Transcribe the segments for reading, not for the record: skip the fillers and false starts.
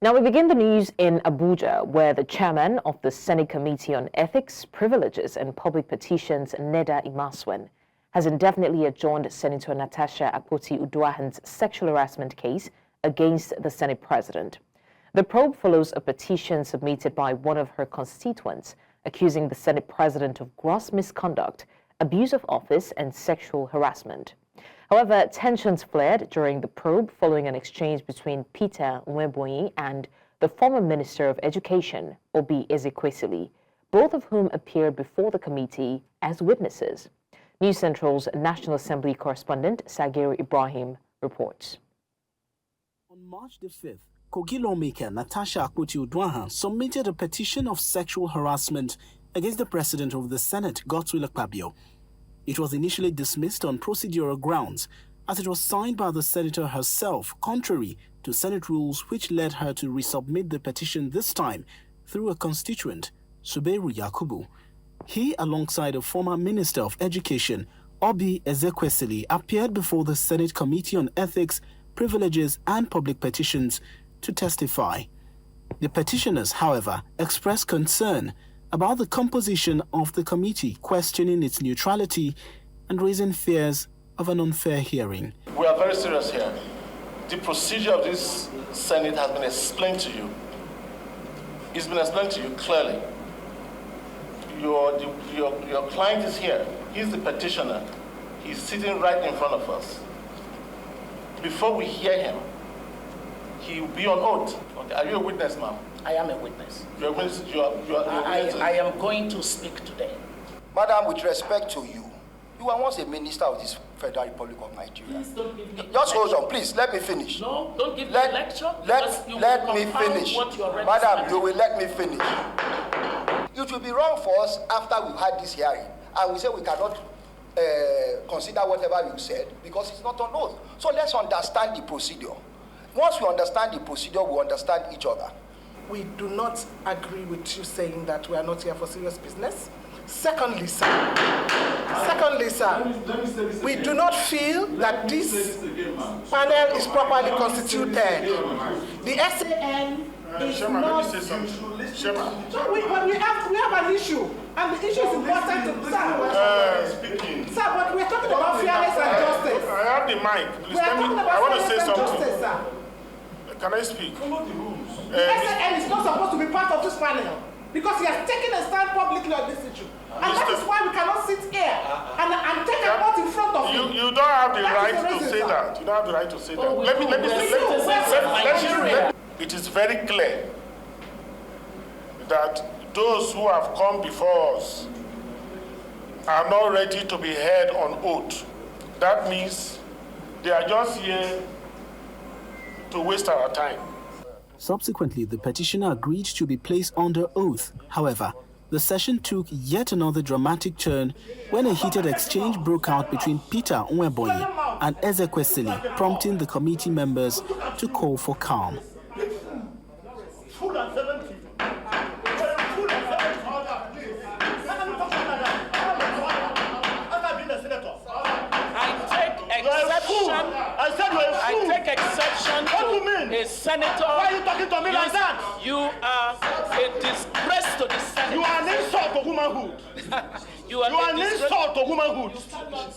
Now we begin the news in Abuja, where the chairman of the Senate Committee on Ethics, Privileges and Public Petitions, Neda Imaswen, has indefinitely adjourned Senator Natasha Akpoti-Uduahan's sexual harassment case against the Senate President. The probe follows a petition submitted by one of her constituents accusing the Senate President of gross misconduct, abuse of office and sexual harassment. However, tensions flared during the probe following an exchange between Peter Nwebonyi and the former Minister of Education, Obi Ezekwesili, both of whom appeared before the committee as witnesses. News Central's National Assembly correspondent Sagir Ibrahim reports. On March the 5th, Kogi lawmaker Natasha Akpoti-Uduahan submitted a petition of sexual harassment against the President of the Senate, Godswill Akpabio. It was initially dismissed on procedural grounds, as it was signed by the senator herself, contrary to Senate rules, which led her to resubmit the petition this time through a constituent, Suberu Yakubu. He, alongside a former Minister of Education, Obi Ezekwesili, appeared before the Senate Committee on Ethics, Privileges and Public Petitions to testify. The petitioners, however, expressed concern about the composition of the committee, questioning its neutrality and raising fears of an unfair hearing. We are very serious here. The procedure of this Senate has been explained to you. It's been explained to you clearly. Your client is here. He's the petitioner. He's sitting right in front of us. Before we hear him, he will be on oath. Okay. Are you a witness, ma'am? I am a witness. You're a witness. I am going to speak today. Madam, with respect to you, you were once a minister of this Federal Republic of Nigeria. Please don't give me Just hold on, please. Let me finish. No, don't give me a lecture. Let me finich. Madam, you will let me finish. It will be wrong for us after we've had this hearing, and we say we cannot consider whatever you said because it's not on oath. So let's understand the procedure. Once we understand the procedure, we understand each other. We do not agree with you saying that we are not here for serious business. Secondly, sir, we do not feel that this panel is properly constituted. The SAN is not... No, but we have an issue, and the issue is important to speaking. Sir, but we're talking about fairness and justice. I have the mic. Please tell me. I want to say something. Justice, can I speak? Follow the rules. The SAN is not supposed to be part of this panel because he has taken a stand publicly on this issue. And that is why we cannot sit here and take a vote in front of you. You don't have the right to say that. You don't have the right to say that. It is very clear that those who have come before us are not ready to be heard on oath. That means they are just here to waste our time. Subsequently, the petitioner agreed to be placed under oath. However, the session took yet another dramatic turn when a heated exchange broke out between Peter Nwebonyi and Ezekwesili, prompting the committee members to call for calm. I take exception to a senator. Why are you talking to me like that? You are a disgrace to the Senate. You are an insult to womanhood. You are an insult to womanhood. And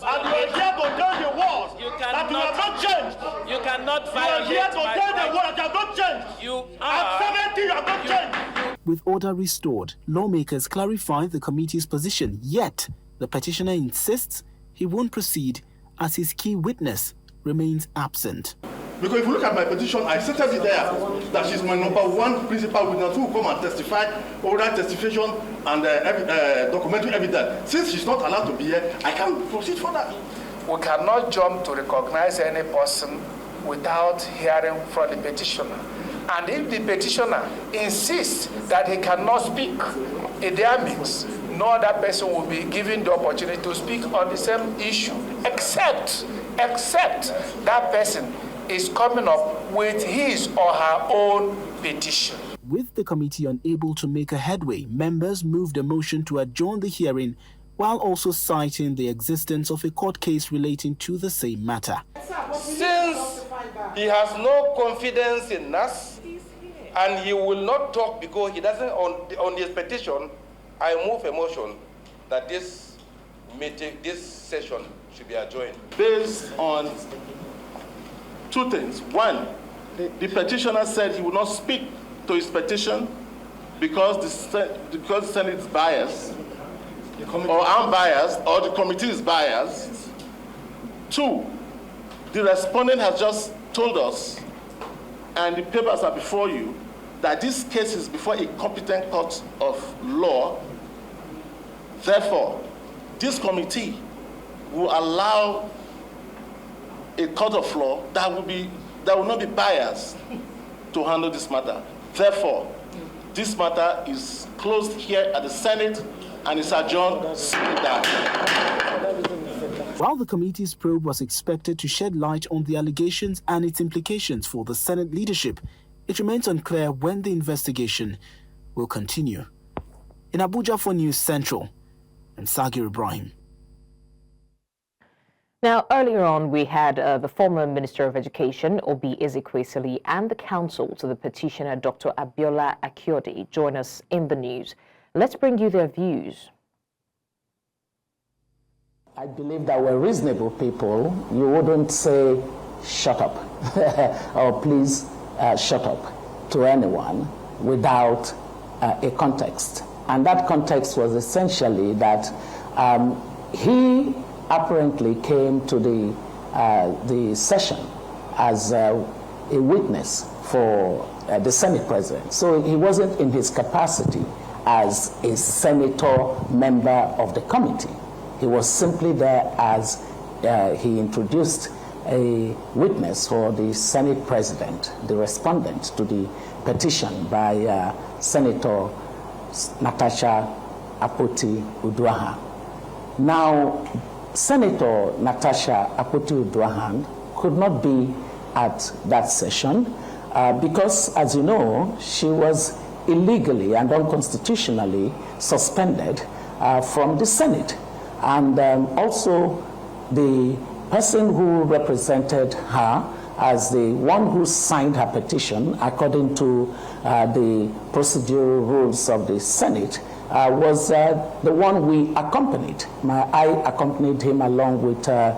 you are here to tell the world that you have not changed. You cannot violate. You are here to tell the world that you have not changed. You are. At 70, you have not changed. With order restored, lawmakers clarified the committee's position, yet the petitioner insists he won't proceed as his key witness remains absent. Because if you look at my petition, I stated it there that she's my number one principal witness who will come and testify, oral testification and documentary evidence. Since she's not allowed to be here, I can't proceed further. We cannot jump to recognize any person without hearing from the petitioner. And if the petitioner insists that he cannot speak, it there means no other person will be given the opportunity to speak on the same issue, except that person is coming up with his or her own petition. With the committee unable to make a headway, members moved a motion to adjourn the hearing while also citing the existence of a court case relating to the same matter. Since he has no confidence in us, And he will not talk because he doesn't, on his petition, I move a motion that this meeting, this session should be adjourned. Based on two things. One, the petitioner said he would not speak to his petition because the Senate is biased, or I'm biased, or the committee is biased. Two, the respondent has just told us, and the papers are before you, that this case is before a competent court of law. Therefore, this committee will allow a court of law that will not be biased to handle this matter. Therefore, this matter is closed here at the Senate and is adjourned. While the committee's probe was expected to shed light on the allegations and its implications for the Senate leadership, it remains unclear when the investigation will continue. In Abuja for News Central, I'm Sagir Ibrahim. Now, earlier on, we had the former Minister of Education, Obi Ezekwesili, and the counsel to the petitioner, Dr. Abiola Akinode, join us in the news. Let's bring you their views. I believe that we're reasonable people. You wouldn't say, shut up, or please shut up to anyone without a context. And that context was essentially that he apparently came to the session as a witness for the Senate president. So he wasn't in his capacity as a senator member of the committee. He was simply there as he introduced a witness for the Senate president, the respondent to the petition by Senator Natasha Akpoti-Uduaghan. Now, Senator Natasha Akpoti-Uduaghan could not be at that session because, as you know, she was illegally and unconstitutionally suspended from the Senate. And also the person who represented her as the one who signed her petition, according to the procedural rules of the Senate, was the one we accompanied. I accompanied him along with Dr.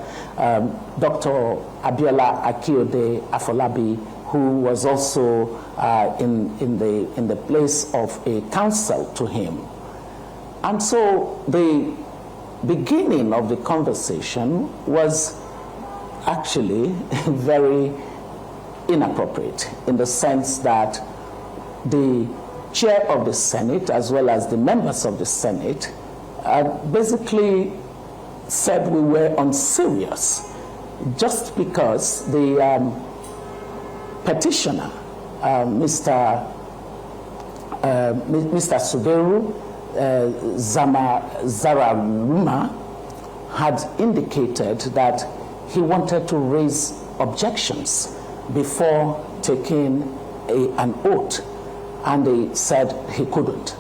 Abiola Akinode Afolabi, who was also in the place of a counsel to him. And so the beginning of the conversation was actually very inappropriate in the sense that the chair of the Senate, as well as the members of the Senate, basically said we were unserious just because the petitioner, Mr. Suberu Zararuma, had indicated that he wanted to raise objections before taking an oath, and they said he couldn't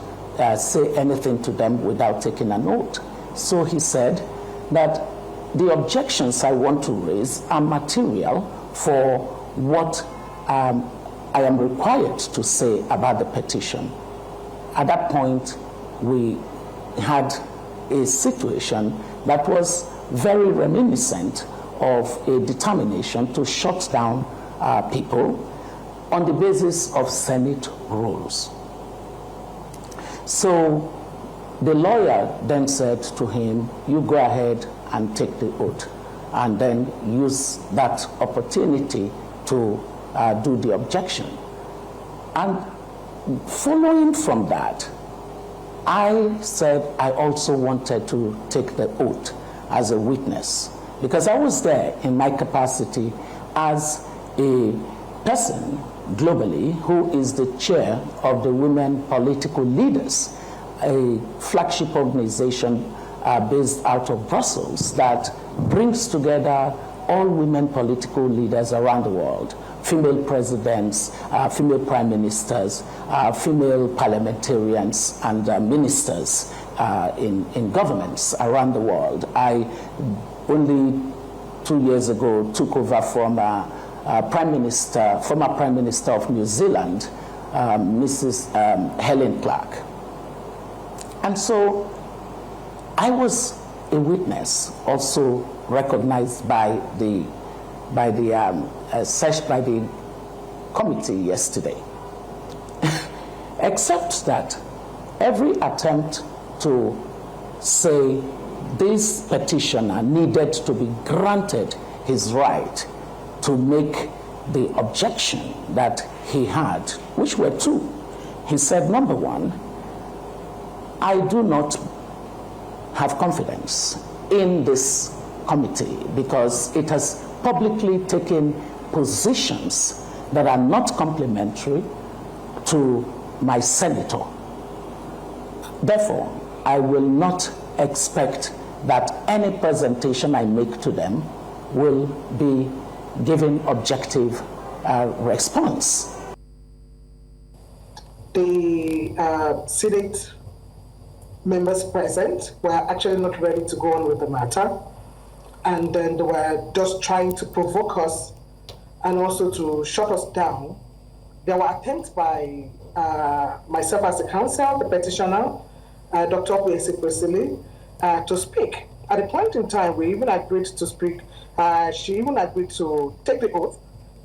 say anything to them without taking an oath. So he said that the objections I want to raise are material for what I am required to say about the petition. At that point, we had a situation that was very reminiscent of a determination to shut down people on the basis of Senate rules. So the lawyer then said to him, you go ahead and take the oath, and then use that opportunity to do the objection. And following from that, I said I also wanted to take the oath as a witness, because I was there in my capacity as a person globally who is the chair of the Women Political Leaders, a flagship organization based out of Brussels that brings together all women political leaders around the world, female presidents, female prime ministers, female parliamentarians, and ministers in governments around the world. I only 2 years ago took over from former Prime Minister of New Zealand, Mrs. Helen Clark. And so I was a witness, also recognized by the committee yesterday. Except that every attempt to say this petitioner needed to be granted his right to make the objection that he had, which were two. He said, number one, I do not have confidence in this committee because it has publicly taken positions that are not complementary to my senator. Therefore, I will not expect that any presentation I make to them will be giving objective response. The Senate members present were actually not ready to go on with the matter, and then they were just trying to provoke us and also to shut us down. There were attempts by myself as a counsel, the petitioner, Dr. Okpebholo, to speak. At a point in time, we even agreed to speak. She even agreed to take the oath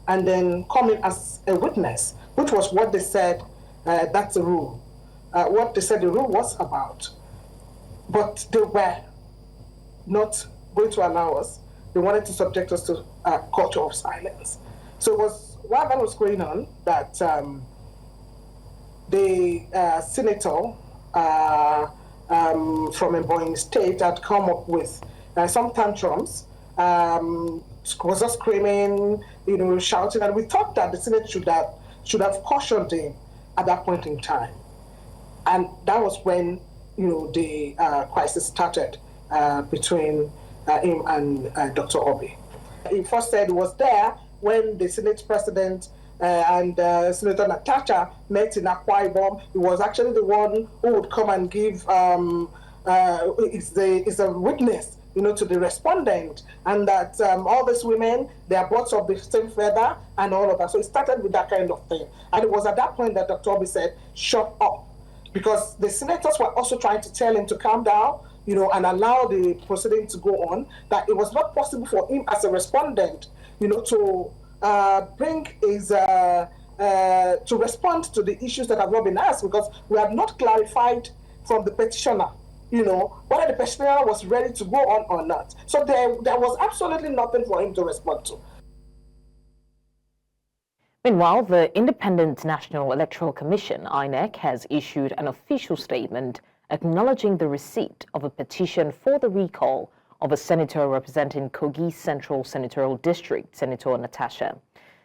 and then come in as a witness, which was what they said, that's the rule. What they said the rule was about. But they were not going to allow us. They wanted to subject us to a culture of silence. So it was, while that was going on, that the senator from Ebonyi State had come up with some tantrums, was just screaming, shouting, and we thought that the Senate should have cautioned him at that point in time. And that was when, the crisis started between him and Dr. Obi. He first said he was there when the Senate President and Senator Natasha met in Akwa Ibom. He was actually the one who would come and give is a witness, to the respondent, and that all these women, they are birds of the same feather and all of that. So it started with that kind of thing. And it was at that point that Dr. Obi said, shut up. Because the senators were also trying to tell him to calm down, and allow the proceeding to go on, that it was not possible for him as a respondent, to bring his, to respond to the issues that have not been asked, because we have not clarified from the petitioner, whether the petitioner was ready to go on or not. So there was absolutely nothing for him to respond to. Meanwhile, the Independent National Electoral Commission, INEC, has issued an official statement acknowledging the receipt of a petition for the recall of a senator representing Kogi Central Senatorial District, Senator Natasha.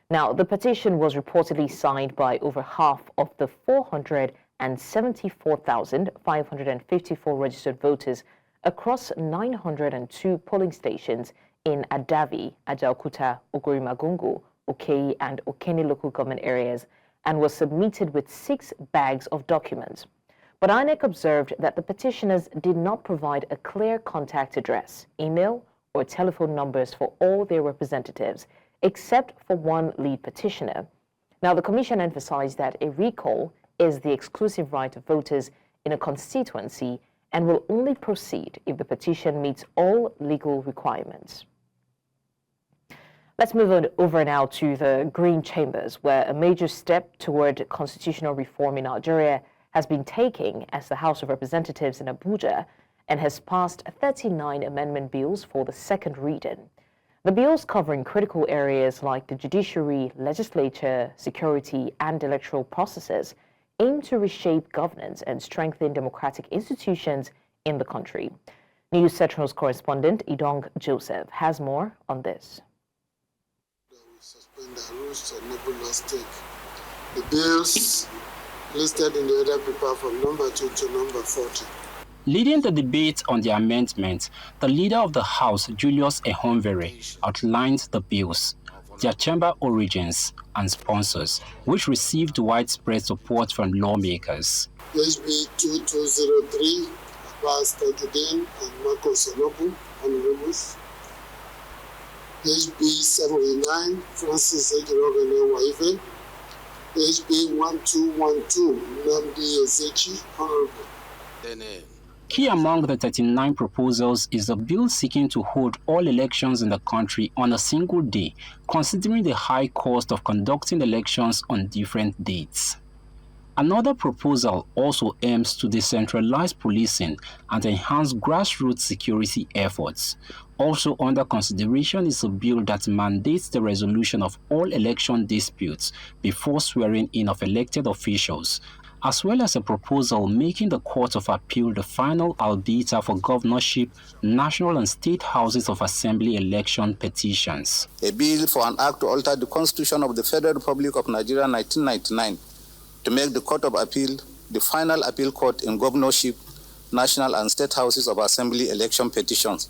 Now, the petition was reportedly signed by over half of the 474,554 registered voters across 902 polling stations in Adavi, Ajaokuta, Ogorimagungu, Okei, and Okene local government areas, and was submitted with 6 bags of documents. But INEC observed that the petitioners did not provide a clear contact address, email, or telephone numbers for all their representatives, except for one lead petitioner. Now, the Commission emphasized that a recall is the exclusive right of voters in a constituency and will only proceed if the petition meets all legal requirements. Let's move on over now to the Green Chambers, where a major step toward constitutional reform in Nigeria has been taken as the House of Representatives in Abuja and has passed 39 amendment bills for the second reading. The bills covering critical areas like the judiciary, legislature, security, and electoral processes aim to reshape governance and strengthen democratic institutions in the country. News Central's correspondent Idong Joseph has more on this. Suspend the rules to enable us take the bills listed in the order paper from number 2 to number 40. Leading the debate on the amendment, the leader of the House, Julius Ehonvere, outlined the bills, their chamber origins and sponsors, which received widespread support from lawmakers. HB 2203, Abbas Tajudeen and Marcos Olobu, honorables. HB 79, Francis Egor Waive. HB 1212, Nnamdi Ezechi, Honorable. Key among the 39 proposals is a bill seeking to hold all elections in the country on a single day, considering the high cost of conducting elections on different dates. Another proposal also aims to decentralize policing and enhance grassroots security efforts. Also under consideration is a bill that mandates the resolution of all election disputes before swearing in of elected officials, as well as a proposal making the Court of Appeal the final arbiter for governorship, national and state houses of assembly election petitions. A bill for an act to alter the Constitution of the Federal Republic of Nigeria 1999 to make the Court of Appeal the final appeal court in governorship, national and state houses of assembly election petitions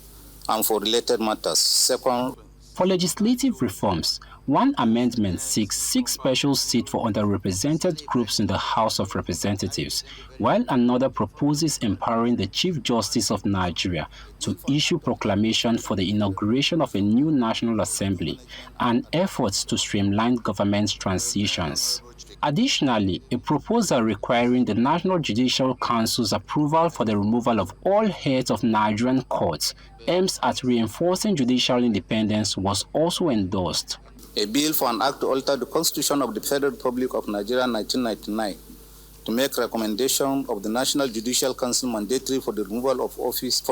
and for related matters. Second, for legislative reforms, one amendment seeks 6 special seats for underrepresented groups in the House of Representatives, while another proposes empowering the Chief Justice of Nigeria to issue proclamation for the inauguration of a new National Assembly and efforts to streamline government transitions. Additionally, a proposal requiring the National Judicial Council's approval for the removal of all heads of Nigerian courts aims at reinforcing judicial independence was also endorsed. A bill for an act to alter the Constitution of the Federal Republic of Nigeria 1999 to make recommendation of the National Judicial Council mandatory for the removal of office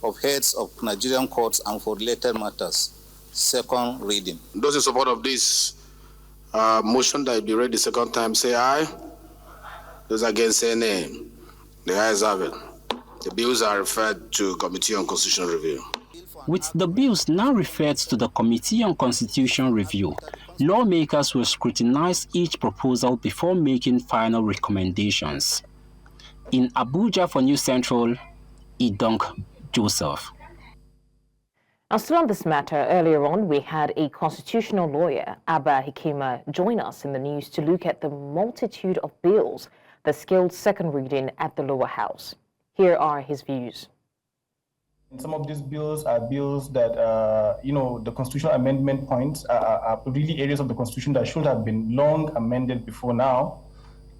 of heads of Nigerian courts and for related matters. Second reading. Those in support of this motion that will be read the second time, say aye. Those against, say nay. The ayes have it. The bills are referred to Committee on Constitutional Review. With the bills now referred to the Committee on Constitutional Review, lawmakers will scrutinize each proposal before making final recommendations. In Abuja for News Central, Idong Joseph. Now, still on this matter, earlier on, we had a constitutional lawyer, Evbareke, join us in the news to look at the multitude of bills that scaled second reading at the lower house. Here are his views. Some of these bills are bills that, the constitutional amendment points are really areas of the Constitution that should have been long amended before now,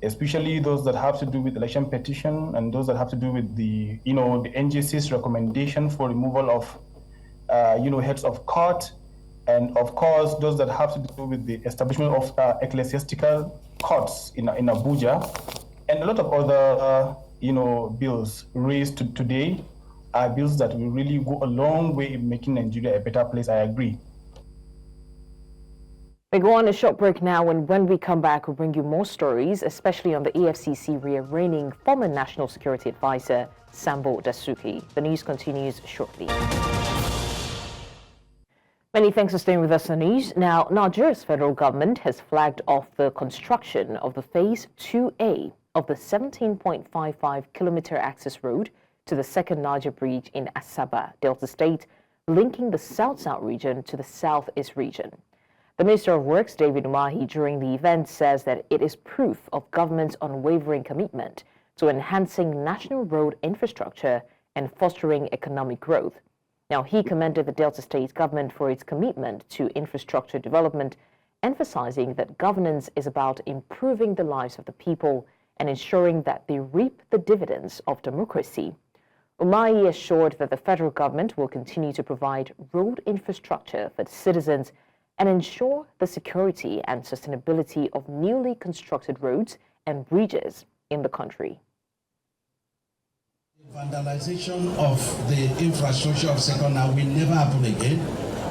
especially those that have to do with election petition and those that have to do with the NJC's recommendation for removal of heads of court, and of course those that have to do with the establishment of ecclesiastical courts in Abuja, and a lot of other bills raised today are bills that will really go a long way in making Nigeria a better place. I agree. We go on a short break now, and when we come back, we'll bring you more stories, especially on the EFCC rearraigning former National Security Advisor Sambo Dasuki. The news continues shortly. Many thanks for staying with us on news. Now, Nigeria's federal government has flagged off the construction of the Phase 2A of the 17.55-kilometer access road to the second Niger Bridge in Asaba, Delta State, linking the South-South region to the Southeast region. The Minister of Works, David Umahi, during the event says that it is proof of government's unwavering commitment to enhancing national road infrastructure and fostering economic growth. Now, he commended the Delta State government for its commitment to infrastructure development, emphasizing that governance is about improving the lives of the people and ensuring that they reap the dividends of democracy. Umahi assured that the federal government will continue to provide road infrastructure for citizens and ensure the security and sustainability of newly constructed roads and bridges in the country. Vandalization of the infrastructure of Second now will never happen again.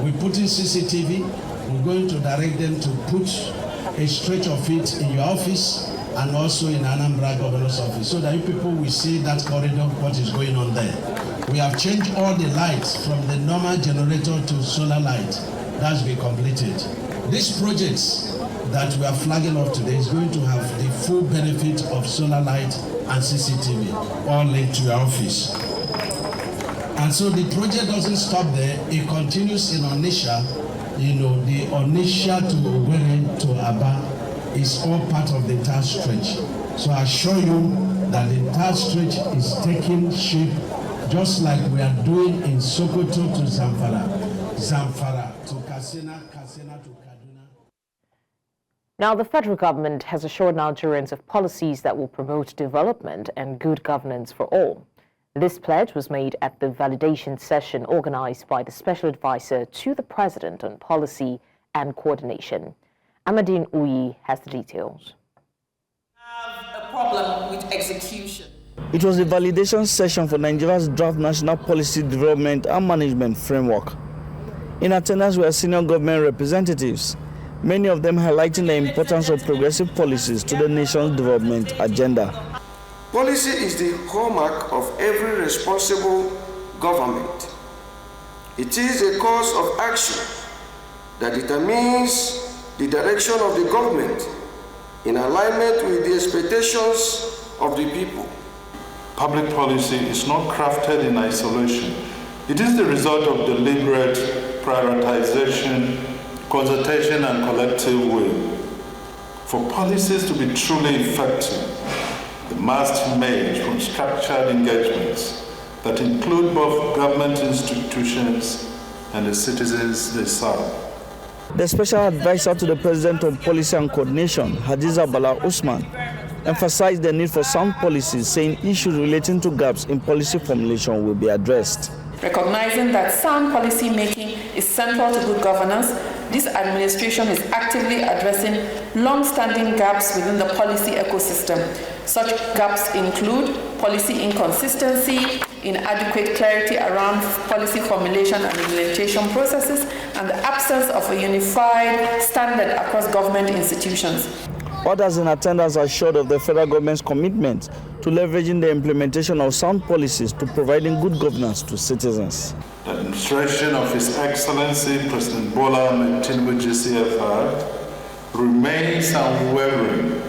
We put in CCTV. We're going to direct them to put a stretch of it in your office and also in Anambra Governor's office, so that you people will see that corridor, what is going on there. We have changed all the lights from the normal generator to solar light. That's been completed. These projects that we are flagging off today is going to have the full benefit of solar light and CCTV, all linked to your office. And so the project doesn't stop there. It continues in Onitsha. The Onitsha to Owerri to Aba is all part of the entire stretch. So I assure you that the entire stretch is taking shape, just like we are doing in Sokoto to Zamfara, Zamfara to Katsina, Katsina to Kaduna. Now, the federal government has assured Nigerians of policies that will promote development and good governance for all. This pledge was made at the validation session organized by the Special Advisor to the President on Policy and Coordination. Amadine Uyi has the details. Have a problem with execution. It was a validation session for Nigeria's draft National Policy Development and Management Framework. In attendance were senior government representatives, many of them highlighting the importance of progressive policies to the nation's development agenda. Policy is the hallmark of every responsible government. It is a course of action that determines the direction of the government in alignment with the expectations of the people. Public policy is not crafted in isolation. It is the result of deliberate prioritization, consultation, and collective will. For policies to be truly effective, they must emerge from structured engagements that include both government institutions and the citizens they serve. The Special Advisor to the President on Policy and Coordination, Hadiza Bala Usman, emphasized the need for sound policies, saying issues relating to gaps in policy formulation will be addressed. Recognizing that sound policy making is central to good governance, this administration is actively addressing long-standing gaps within the policy ecosystem. Such gaps include policy inconsistency, inadequate clarity around policy formulation and implementation processes, and the absence of a unified standard across government institutions. Others in attendance are assured of the federal government's commitment to leveraging the implementation of sound policies to providing good governance to citizens. The administration of His Excellency President Bola Ahmed Tinubu GCFR remains unwavering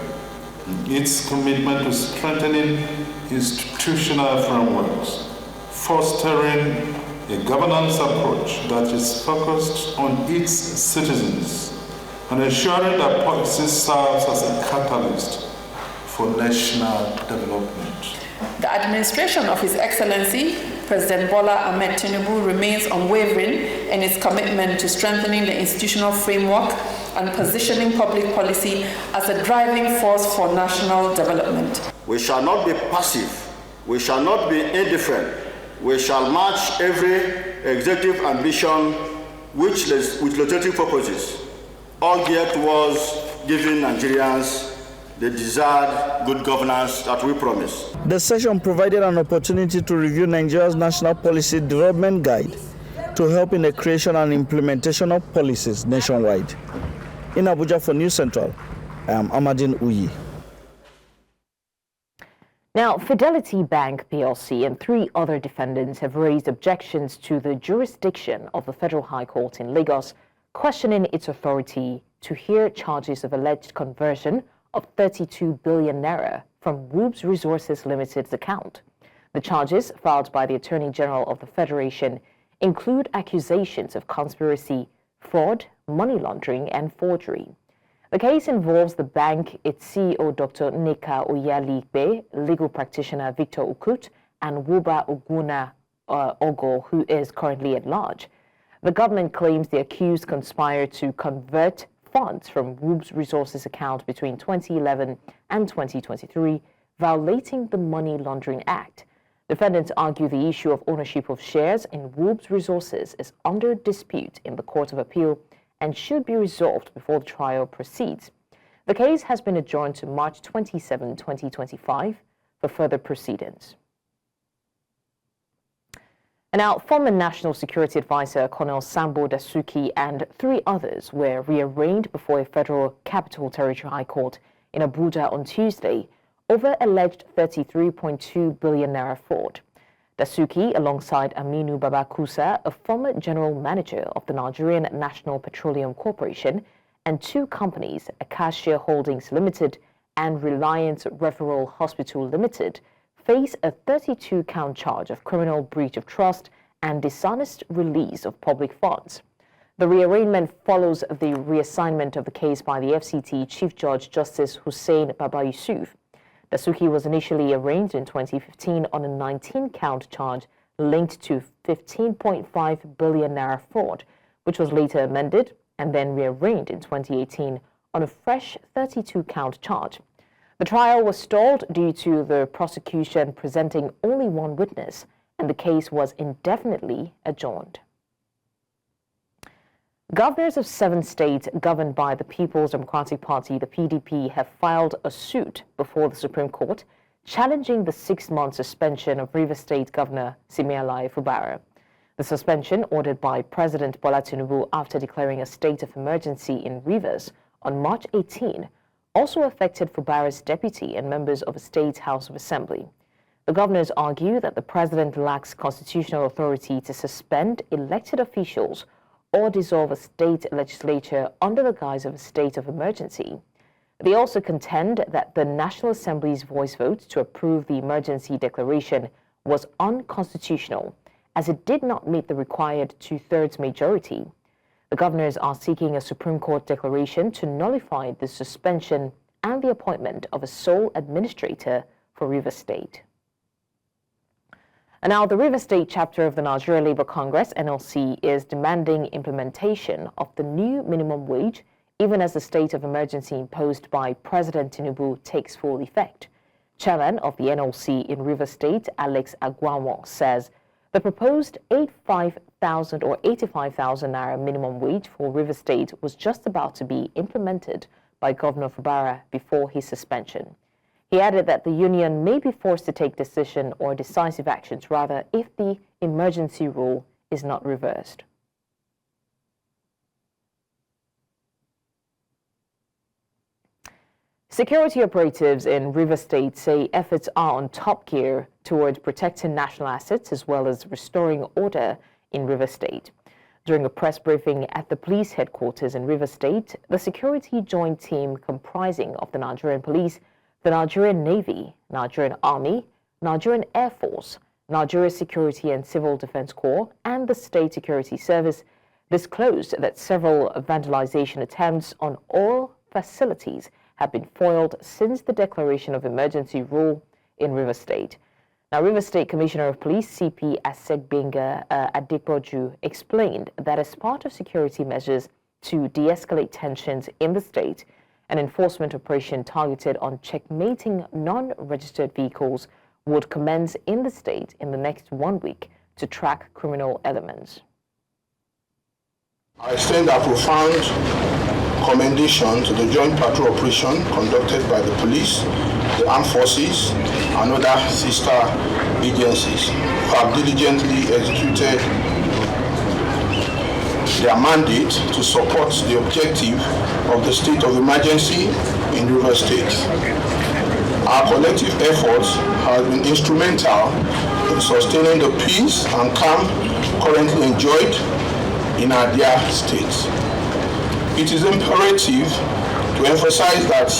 in its commitment to strengthening institutional frameworks, fostering a governance approach that is focused on its citizens, and ensuring that policy serves as a catalyst for national development. The administration of His Excellency President Bola Ahmed Tinubu remains unwavering in its commitment to strengthening the institutional framework and positioning public policy as a driving force for national development. We shall not be passive. We shall not be indifferent. We shall match every executive ambition with legislative purposes, all geared towards giving Nigerians the desired good governance that we promise. The session provided an opportunity to review Nigeria's National Policy Development Guide to help in the creation and implementation of policies nationwide. In Abuja for News Central, I am Amadine Uyi. Now, Fidelity Bank PLC and 3 other defendants have raised objections to the jurisdiction of the Federal High Court in Lagos, questioning its authority to hear charges of alleged conversion of 32 billion naira from Woods Resources Limited's account. The charges filed by the Attorney General of the Federation include accusations of conspiracy, fraud, money laundering, and forgery. The case involves the bank, its CEO Dr. Nneka Oyalikpe, legal practitioner Victor Ukut, and Wuba Oguna Ogo, who is currently at large. The government claims the accused conspired to convert funds from Woods Resources account between 2011 and 2023, violating the Money Laundering Act. Defendants argue the issue of ownership of shares in Woods Resources is under dispute in the Court of Appeal and should be resolved before the trial proceeds. The case has been adjourned to March 27, 2025 for further proceedings. And now, former National Security Advisor Colonel Sambo Dasuki and 3 others were rearraigned before a Federal Capital Territory High Court in Abuja on Tuesday over alleged 33.2 billion naira fraud. Dasuki, alongside Aminu Babakusa, a former general manager of the Nigerian National Petroleum Corporation, and 2 companies, Acacia Holdings Limited and Reliance Referral Hospital Limited, face a 32-count charge of criminal breach of trust and dishonest release of public funds. The rearrangement follows the reassignment of the case by the FCT Chief Judge Justice Hussein Baba Yusuf. Dasuki was initially arraigned in 2015 on a 19-count charge linked to 15.5 billion naira fraud, which was later amended and then rearranged in 2018 on a fresh 32-count charge. The trial was stalled due to the prosecution presenting only one witness, and the case was indefinitely adjourned. Governors of 7 states governed by the People's Democratic Party, the PDP, have filed a suit before the Supreme Court challenging the 6-month suspension of Rivers State Governor Simeon Fubara. The suspension, ordered by President Bola Tinubu after declaring a state of emergency in Rivers on March 18, also affected Fubara's deputy and members of the State House of Assembly. The governors argue that the president lacks constitutional authority to suspend elected officials or dissolve a state legislature under the guise of a state of emergency. They also contend that the National Assembly's voice vote to approve the emergency declaration was unconstitutional, as it did not meet the required 2/3 majority. The governors are seeking a Supreme Court declaration to nullify the suspension and the appointment of a sole administrator for Rivers State. And now, the Rivers State chapter of the Nigeria Labour Congress, NLC, is demanding implementation of the new minimum wage, even as the state of emergency imposed by President Tinubu takes full effect. Chairman of the NLC in Rivers State, Alex Agwanwo, says the proposed 85,000 or 85,000 naira minimum wage for Rivers State was just about to be implemented by Governor Fubara before his suspension. He added that the union may be forced to take decision or decisive actions rather if the emergency rule is not reversed. Security operatives in Rivers State say efforts are on top gear towards protecting national assets as well as restoring order in Rivers State. During a press briefing at the police headquarters in Rivers State, the security joint team comprising of the Nigerian Police, the Nigerian Navy, Nigerian Army, Nigerian Air Force, Nigeria Security and Civil Defense Corps, and the State Security Service disclosed that several vandalization attempts on all facilities have been foiled since the declaration of emergency rule in Rivers State. Now, Rivers State Commissioner of Police, CP Asegbenga Adepoju, explained that as part of security measures to de-escalate tensions in the state, an enforcement operation targeted on checkmating non-registered vehicles would commence in the state in the next 1 week to track criminal elements. I extend our profound commendation to the joint patrol operation conducted by the police, the armed forces, and other sister agencies who have diligently executed their mandate to support the objective of the state of emergency in Rivers State. Our collective efforts have been instrumental in sustaining the peace and calm currently enjoyed in our dear state. It is imperative to emphasize that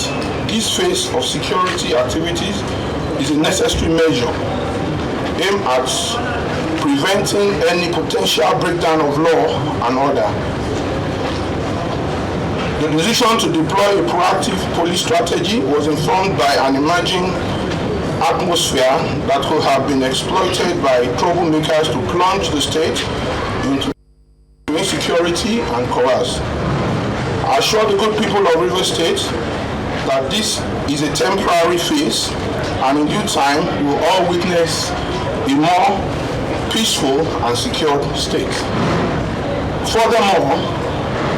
this phase of security activities is a necessary measure aimed at preventing any potential breakdown of law and order. The decision to deploy a proactive police strategy was informed by an emerging atmosphere that could have been exploited by troublemakers to plunge the state into insecurity and coerce. I assure the good people of Rivers State that this is a temporary phase, and in due time we will all witness a more peaceful and secured state. Furthermore,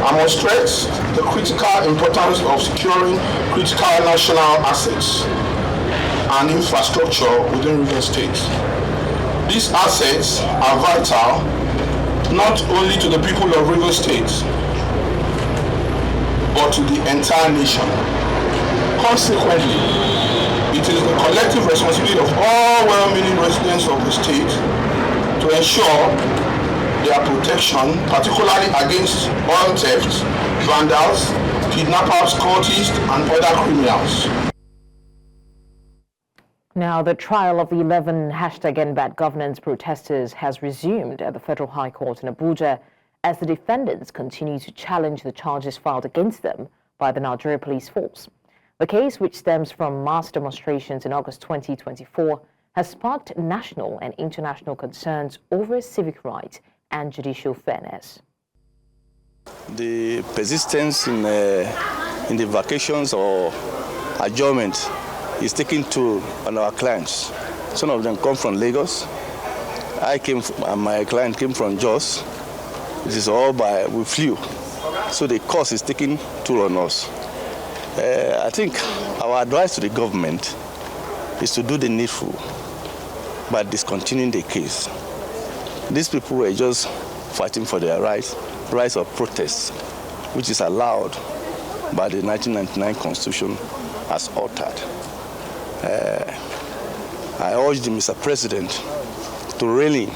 I must stress the critical importance of securing critical national assets and infrastructure within Rivers State. These assets are vital not only to the people of Rivers State, but to the entire nation. Consequently, it is the collective responsibility of all well-meaning residents of the state to ensure their protection, particularly against oil theft, vandals, kidnappers, cultists, and other criminals. Now, the trial of the 11 #EndBadGovernance protesters has resumed at the Federal High Court in Abuja as the defendants continue to challenge the charges filed against them by the Nigeria Police Force. The case, which stems from mass demonstrations in August 2024, has sparked national and international concerns over civic rights and judicial fairness. The persistence in in the vacations or adjournment is taking toll on our clients. Some of them come from Lagos. My client came from Jos. This is all we flew. So the cost is taking toll on us. I think our advice to the government is to do the needful by discontinuing the case. These people were just fighting for their rights of protest, which is allowed by the 1999 Constitution as altered. I urge the Mr. President to rein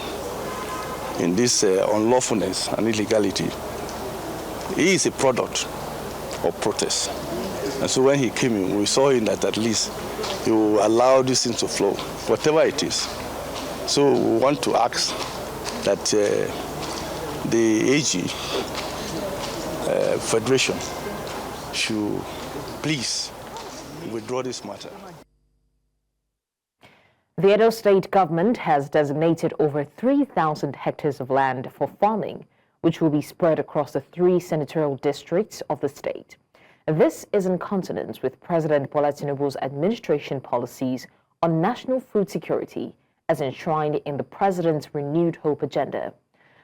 in this unlawfulness and illegality. He is a product of protest. And so when he came in, we saw him that at least he will allow this thing to flow, whatever it is. So we want to ask that the AG Federation should please withdraw this matter. The Edo State government has designated over 3,000 hectares of land for farming, which will be spread across the 3 senatorial districts of the state. This is in consonance with President Bola Tinubu's administration policies on national food security as enshrined in the president's Renewed Hope agenda.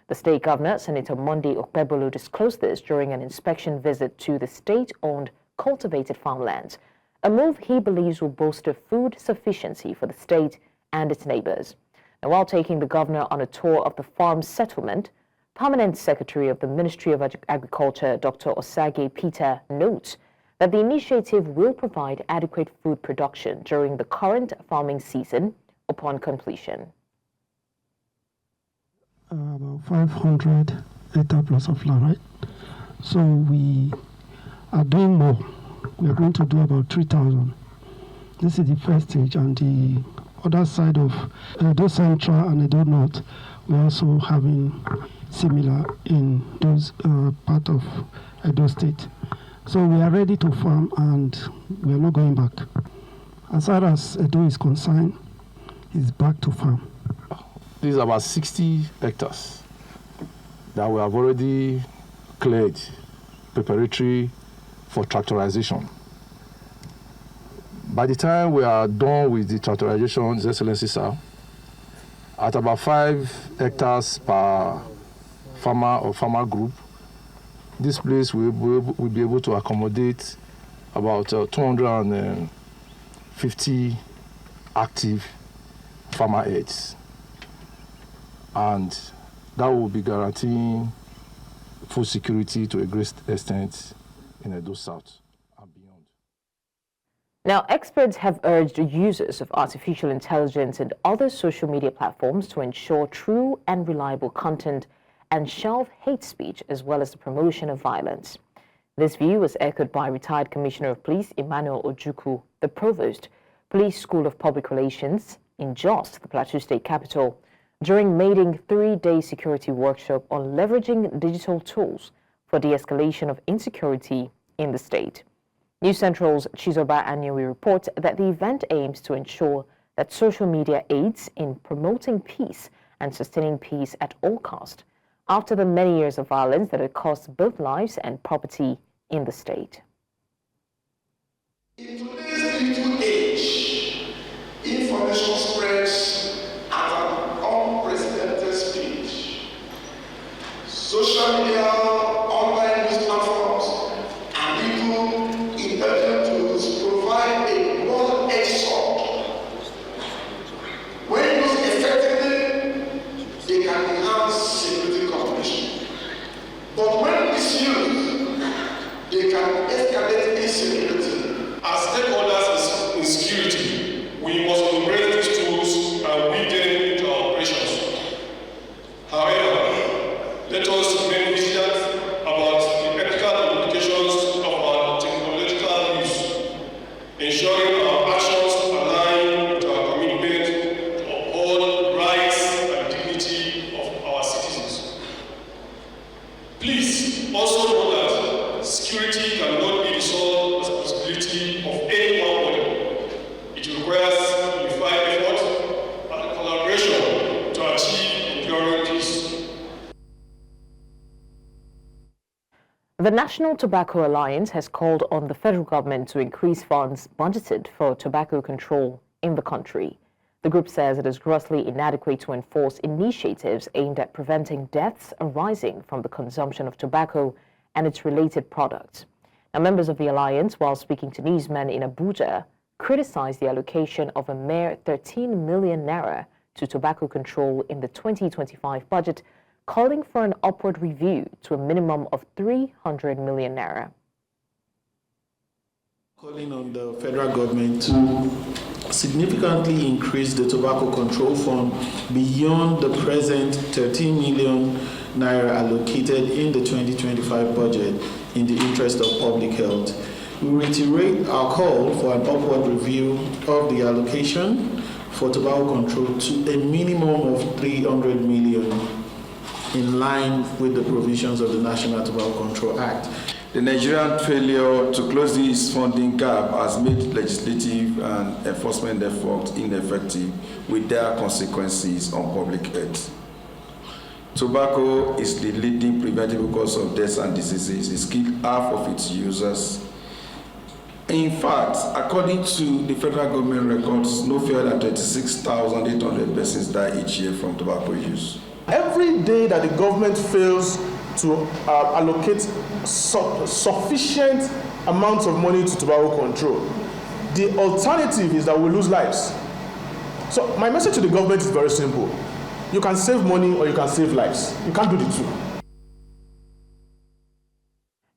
The state governor, Senator Monday Okpebholo, disclosed this during an inspection visit to the state-owned cultivated farmlands, a move he believes will bolster food sufficiency for the state and its neighbors. Now, while taking the governor on a tour of the farm settlement, Permanent Secretary of the Ministry of Agriculture, Dr. Osage Peter, notes that the initiative will provide adequate food production during the current farming season upon completion. About 500 hectares plus of land, right? So we are doing more. We are going to do about 3,000. This is the first stage, and the other side of Edo Central and Edo North, we're also having similar in those part of Edo State. So we are ready to farm, and we are not going back. As far as Edo is concerned, it's back to farm. These are about 60 hectares that we have already cleared, preparatory for tractorization. By the time we are done with the tractorization, His Excellency Sir, at about 5 hectares per farmer or farmer group, this place will be able to accommodate about 250 active farmer heads. And that will be guaranteeing food security to a great extent in Edo South and beyond. Now, experts have urged users of artificial intelligence and other social media platforms to ensure true and reliable content and shelve hate speech as well as the promotion of violence. This view was echoed by retired Commissioner of Police Emmanuel Ojukwu, the Provost, Police School of Public Relations in Jos, the Plateau State capital, during Mating 3-day security workshop on leveraging digital tools for de-escalation of insecurity in the state. News Central's Chizoba Anyewi reports that the event aims to ensure that social media aids in promoting peace and sustaining peace at all cost after the many years of violence that had cost both lives and property in the state. In today's digital age, information spreads at an unprecedented speed. Social media, online news platforms, and even intelligent tools provide a double-edged sword. When used effectively, they can enhance security cooperation. But when misused, they can escalate insecurity. As stakeholders in security, we must embrace these tools and weave them into our operations. However, let us remain vigilant about the ethical implications of our technological use, ensuring our actions align with our commitment to uphold rights and dignity of our citizens. Please also know that security cannot be the sole responsibility of any one body. It requires unified effort and collaboration to achieve enduring peace. The National Tobacco Alliance has called on the federal government to increase funds budgeted for tobacco control in the country. The group says it is grossly inadequate to enforce initiatives aimed at preventing deaths arising from the consumption of tobacco and its related products. Now, members of the alliance, while speaking to newsmen in Abuja, criticized the allocation of a mere 13 million naira to tobacco control in the 2025 budget, calling for an upward review to a minimum of 300 million naira. Calling on the federal government to significantly increase the tobacco control fund beyond the present 13 million naira allocated in the 2025 budget in the interest of public health. We reiterate our call for an upward review of the allocation for tobacco control to a minimum of 300 million in line with the provisions of the National Tobacco Control Act. The Nigerian failure to close this funding gap has made legislative and enforcement efforts ineffective, with their consequences on public health. Tobacco is the leading preventable cause of deaths and diseases. It's killed half of its users. In fact, according to the federal government records, no fewer than 26,800 persons die each year from tobacco use. Every day that the government fails to allocate sufficient amounts of money to tobacco control, the alternative is that we lose lives. So my message to the government is very simple. You can save money or you can save lives. You can't do the two.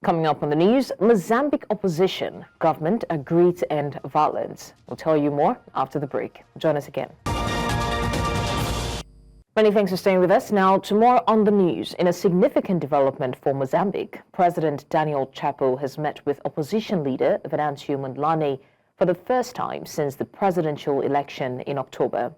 Coming up on the news, Mozambique opposition government agreed to end violence. We'll tell you more after the break. Join us again. Many thanks for staying with us. Now to more on the news. In a significant development for Mozambique, President Daniel Chapo has met with opposition leader Venancio Mondlane for the first time since the presidential election in October.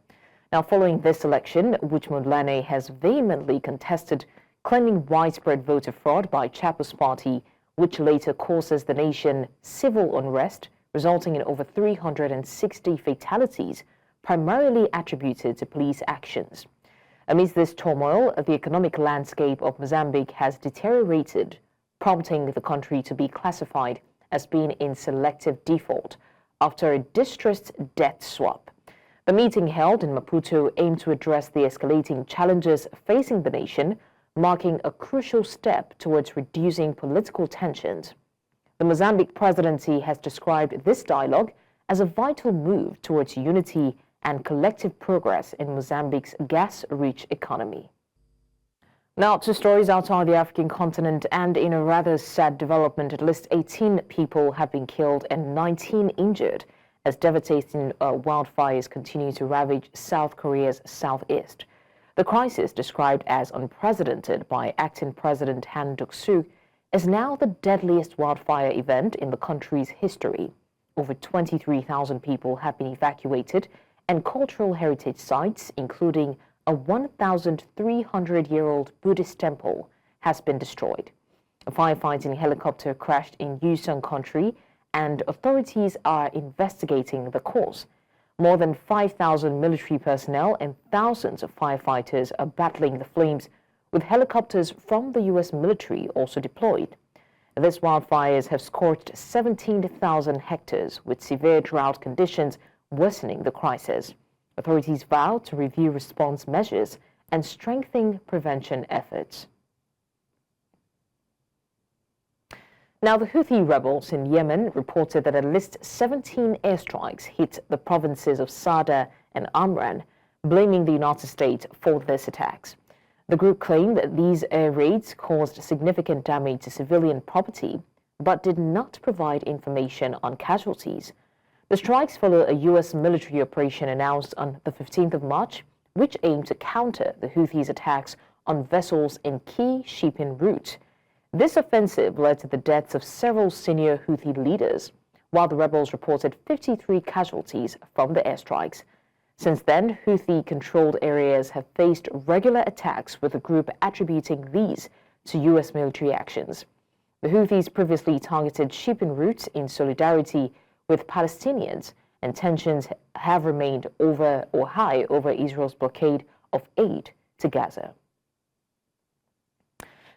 Now, following this election, which Mondlane has vehemently contested, claiming widespread voter fraud by Chapo's party, which later causes the nation civil unrest, resulting in over 360 fatalities, primarily attributed to police actions. Amidst this turmoil, the economic landscape of Mozambique has deteriorated, prompting the country to be classified as being in selective default after a distressed debt swap. The meeting held in Maputo aimed to address the escalating challenges facing the nation, marking a crucial step towards reducing political tensions. The Mozambique presidency has described this dialogue as a vital move towards unity and collective progress in Mozambique's gas-rich economy. Now to stories outside the African continent, and in a rather sad development, at least 18 people have been killed and 19 injured as devastating wildfires continue to ravage South Korea's southeast. The crisis, described as unprecedented by acting President Han Duck-soo, is now the deadliest wildfire event in the country's history. Over 23,000 people have been evacuated, and cultural heritage sites, including a 1,300-year-old Buddhist temple, has been destroyed. A firefighting helicopter crashed in Yusung Country, and authorities are investigating the cause. More than 5,000 military personnel and thousands of firefighters are battling the flames, with helicopters from the U.S. military also deployed. These wildfires have scorched 17,000 hectares, with severe drought conditions worsening the crisis. Authorities vow to review response measures and strengthen prevention efforts. Now, the Houthi rebels in Yemen reported that at least 17 airstrikes hit the provinces of Sada and Amran, blaming the United States for these attacks. The group claimed that these air raids caused significant damage to civilian property, but did not provide information on casualties. The strikes follow a U.S. military operation announced on the 15th of March, which aimed to counter the Houthis' attacks on vessels in key shipping routes. This offensive led to the deaths of several senior Houthi leaders, while the rebels reported 53 casualties from the airstrikes. Since then, Houthi-controlled areas have faced regular attacks, with the group attributing these to U.S. military actions. The Houthis previously targeted shipping routes in solidarity with Palestinians, and tensions have remained high over Israel's blockade of aid to Gaza.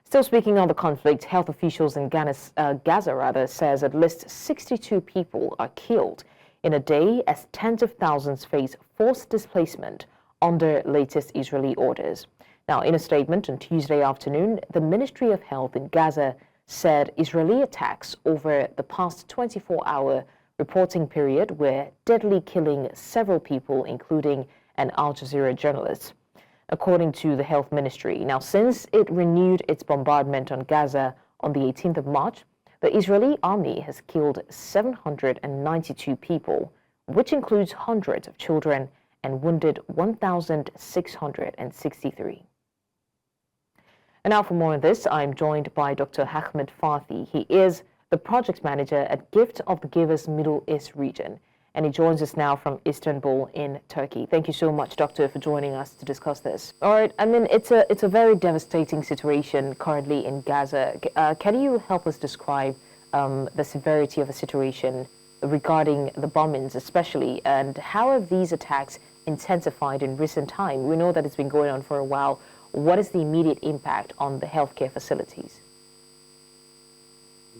Still speaking on the conflict, health officials in Gaza says at least 62 people are killed in a day as tens of thousands face forced displacement under latest Israeli orders. Now, in a statement on Tuesday afternoon, the Ministry of Health in Gaza said Israeli attacks over the past 24-hour reporting period were deadly, killing several people, including an Al Jazeera journalist. According to the health ministry. Now, since it renewed its bombardment on Gaza on the 18th of March, the Israeli army has killed 792 people, which includes hundreds of children, and wounded 1,663. And now for more on this, I'm joined by Dr. Ahmed Fathi. He is the project manager at Gift of the Givers Middle East region, and he joins us now from Istanbul in Turkey. Thank you so much, Doctor, for joining us to discuss this. All right, I mean, it's a very devastating situation currently in Gaza. Can you help us describe the severity of the situation regarding the bombings especially, and how have these attacks intensified in recent time? We know that it's been going on for a while. What is the immediate impact on the healthcare facilities?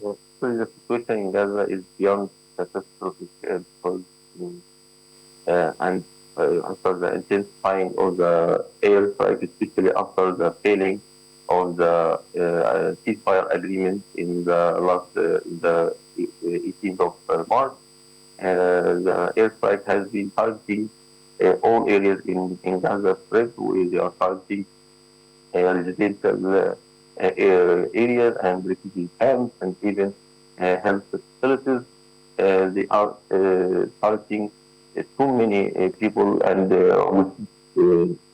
Well, the situation in Gaza is beyond catastrophic because after the intensifying of the airstrike, especially after the failing of the ceasefire agreement in the 18th of March, the airstrike has been targeting all areas in Gaza Strip, where they are targeting residential areas and refugee camps and even health facilities. They are targeting too many people, and with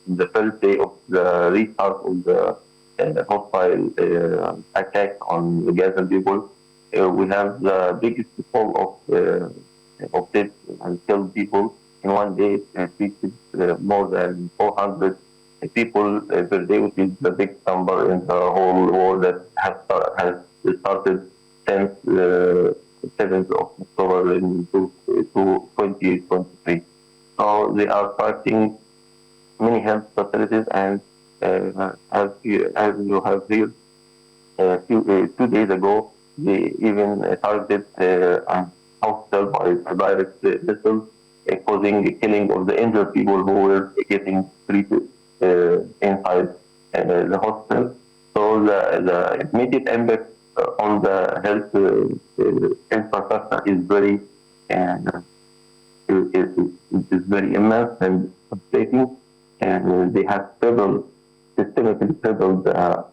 the first day of the restart of the hostile attack on the Gaza people, we have the biggest fall of dead and killed people in one day. Treated more than 400 people per day, which is the big number in the whole war that has started since 7th of October in 2023. So they are targeting many health facilities, and as you have heard, 2 days ago, they even targeted a hospital by direct missiles, causing the killing of the injured people who were getting treated inside the hospital. So the immediate impact on the health infrastructure is very immense and devastating, and they have systematically tripled the health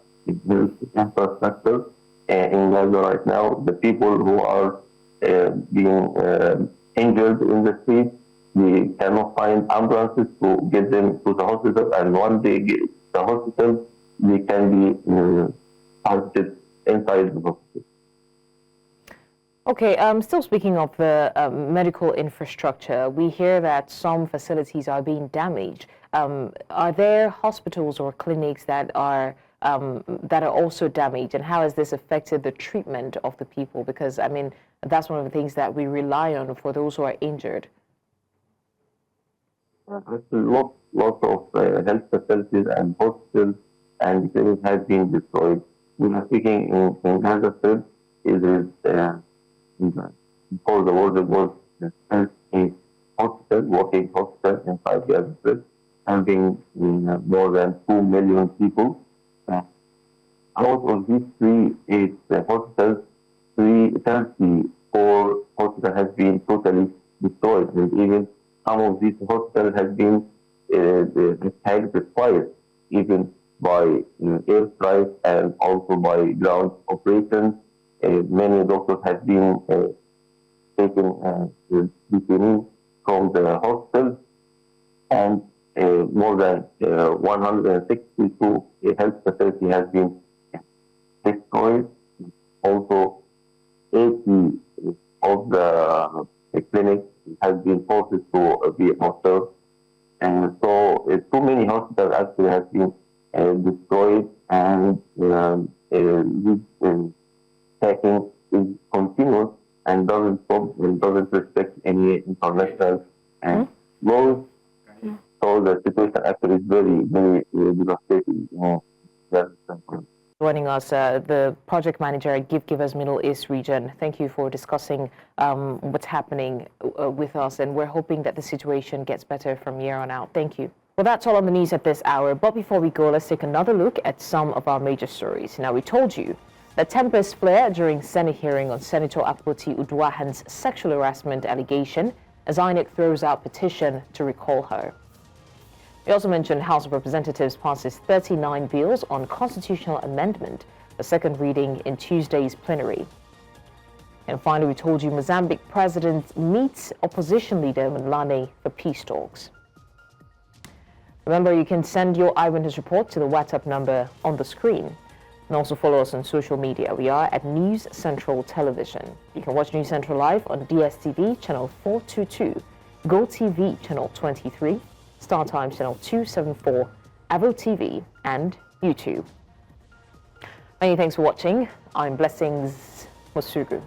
infrastructure in Gaza right now. The people who are being injured in the streets, they cannot find ambulances to get them to the hospital, and once they get to the hospital, they can be targeted inside the hospital. Okay, still speaking of the medical infrastructure, we hear that some facilities are being damaged. Are there hospitals or clinics that are also damaged, and how has this affected the treatment of the people? Because, I mean, that's one of the things that we rely on for those who are injured. Lots of health facilities and hospitals and clinics have been destroyed. We are speaking in Gaza Strip. It is before the war there was a walking hospital inside Gaza Strip, having more than 2 million people. Out of these 38 hospitals, 34 hospitals has been totally destroyed, and even some of these hospitals have been attacked twice, even by airstrikes and also by ground operations. Many doctors have been taken detainees from the hospitals, and more than 162 health facilities has been destroyed. Also, 80 of the clinics has been forced to be hospitals, and so too many hospitals actually have been destroyed, and this attacking is continuous and doesn't stop and doesn't respect any international laws. So the situation actually is very, very devastating. Joining us, the project manager at Gift Givers Middle East region. Thank you for discussing what's happening with us, and we're hoping that the situation gets better from here on out. Thank you. Well, that's all on the news at this hour, but before we go, let's take another look at some of our major stories. Now, we told you that tempers flared during Senate hearing on Senator Akpoti Uduaghan's sexual harassment allegation as INEC throws out petition to recall her. We also mentioned House of Representatives passes 39 bills on constitutional amendment for second reading in Tuesday's plenary. And finally, we told you Mozambique president meets opposition leader Mlane for peace talks. Remember, you can send your Eyewitness report to the WhatsApp number on the screen. And also follow us on social media. We are at News Central Television. You can watch News Central live on DSTV channel 422, GoTV channel 23, StarTimes channel 274, Avo TV, and YouTube. Many thanks for watching. I'm Blessings Musugu.